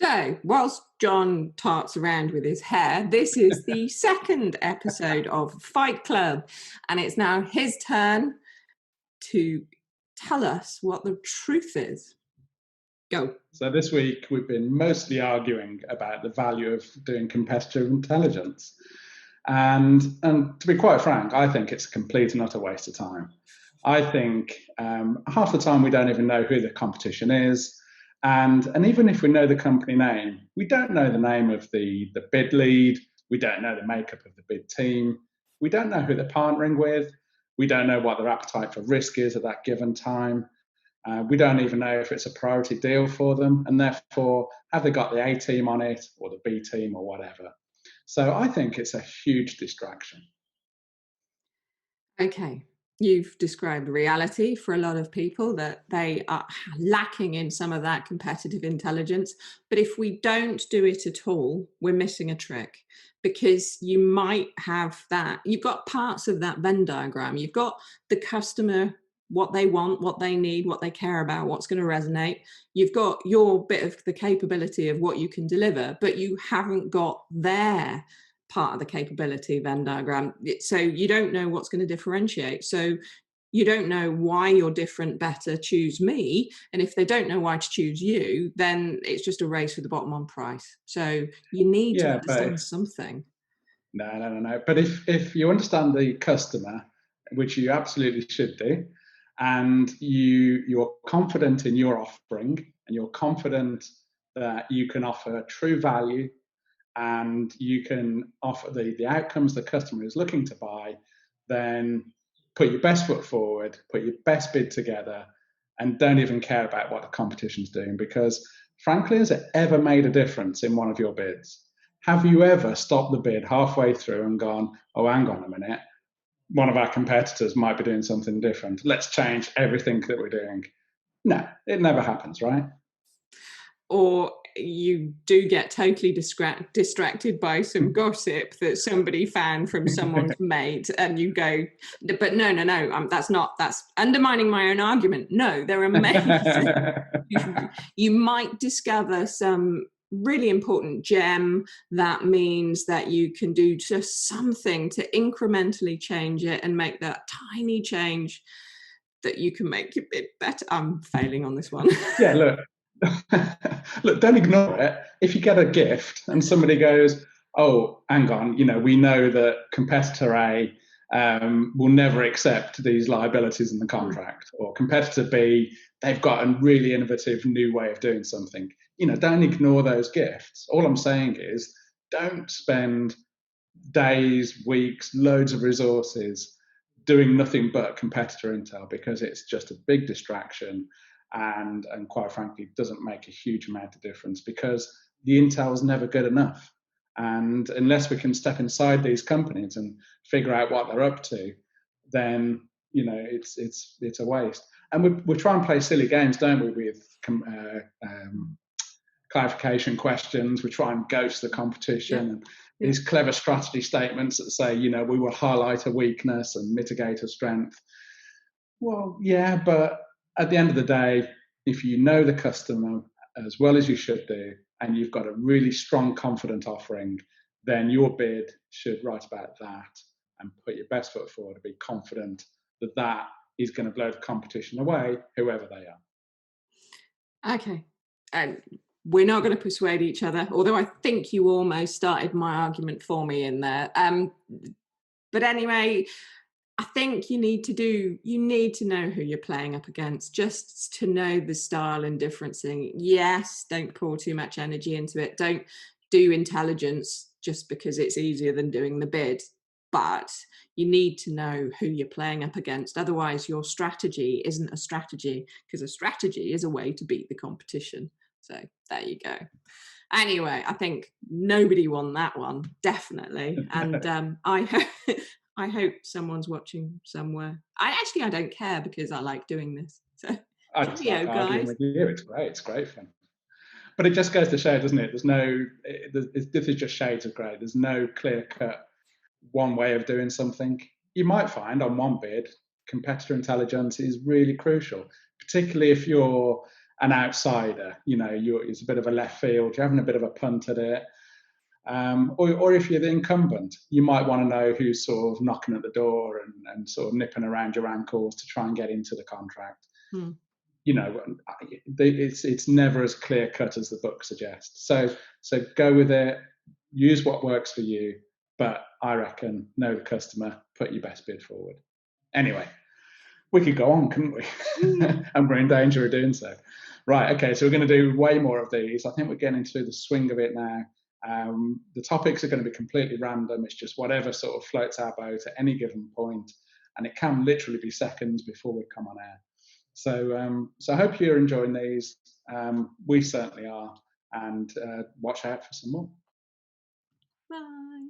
So, whilst John tarts around with his hair, this is the second episode of Fight Club, and it's now his turn to tell us what the truth is. Go. So this week we've been mostly arguing about the value of doing competitive intelligence. And to be quite frank, I think it's a complete and utter waste of time. I think half the time we don't even know who the competition is. And even if we know the company name, we don't know the name of the bid lead. We don't know the makeup of the bid team. We don't know who they're partnering with. We don't know what their appetite for risk is at that given time. We don't even know if it's a priority deal for them, and therefore, have they got the A team on it or the B team or whatever? So I think it's a huge distraction. Okay. You've described reality for a lot of people that they are lacking in some of that competitive intelligence. But if we don't do it at all, we're missing a trick, because you might have that. You've got parts of that Venn diagram. You've got the customer, what they want, what they need, what they care about, what's going to resonate. You've got your bit of the capability of what you can deliver, but you haven't got their part of the capability Venn diagram. So you don't know what's going to differentiate. So you don't know why you're different, better, choose me. And if they don't know why to choose you, then it's just a race for the bottom on price. So you need to understand something. No. But if you understand the customer, which you absolutely should do, and you're confident in your offering, and you're confident that you can offer true value, and you can offer the outcomes the customer is looking to buy, then put your best foot forward, put your best bid together, and don't even care about what the competition's doing. Because frankly, has it ever made a difference in one of your bids? Have you ever stopped the bid halfway through and gone, oh, hang on a minute, one of our competitors might be doing something different. Let's change everything that we're doing. No, it never happens, right? Or you do get totally distracted by some gossip that somebody found from someone's mate, and you go, but no, that's undermining my own argument. No, they're amazing. You might discover some really important gem that means that you can do just something to incrementally change it and make that tiny change that you can make your bit better. I'm failing on this one. Yeah, look, don't ignore it. If you get a gift and somebody goes, oh, hang on, we know that competitor A will never accept these liabilities in the contract, or competitor B, they've got a really innovative new way of doing something. Don't ignore those gifts. All I'm saying is, don't spend days, weeks, loads of resources doing nothing but competitor intel, because it's just a big distraction, and quite frankly doesn't make a huge amount of difference, because the intel is never good enough. And unless we can step inside these companies and figure out what they're up to, then it's a waste. And we try and play silly games, don't we, with clarification questions. We try and ghost the competition. Yeah. These clever strategy statements that say, we will highlight a weakness and mitigate a strength. Well, yeah, but at the end of the day, if you know the customer as well as you should do, and you've got a really strong, confident offering, then your bid should write about that and put your best foot forward to be confident that that is going to blow the competition away, whoever they are. Okay. We're not going to persuade each other, although I think you almost started my argument for me in there. But anyway, I think you need to know who you're playing up against, just to know the style and differencing. Yes, don't pour too much energy into it. Don't do intelligence just because it's easier than doing the bid. But you need to know who you're playing up against. Otherwise, your strategy isn't a strategy, because a strategy is a way to beat the competition. So there you go. Anyway, I think nobody won that one, definitely. And I hope someone's watching somewhere. I don't care, because I like doing this. So I just like arguing with you. It's great fun. But it just goes to show, doesn't it? This is just shades of grey. There's no clear-cut one way of doing something. You might find on one bid, competitor intelligence is really crucial, particularly if you're an outsider, it's a bit of a left field, you're having a bit of a punt at it. Or if you're the incumbent, you might want to know who's sort of knocking at the door and sort of nipping around your ankles to try and get into the contract. It's never as clear cut as the book suggests. So go with it, use what works for you, but I reckon know the customer, put your best bid forward. Anyway, we could go on, couldn't we? And we're in danger of doing so. Right, okay, so we're going to do way more of these. I think we're getting into the swing of it now. The topics are going to be completely random. It's just whatever sort of floats our boat at any given point, and it can literally be seconds before we come on air. So I hope you're enjoying these. We certainly are, and watch out for some more. Bye.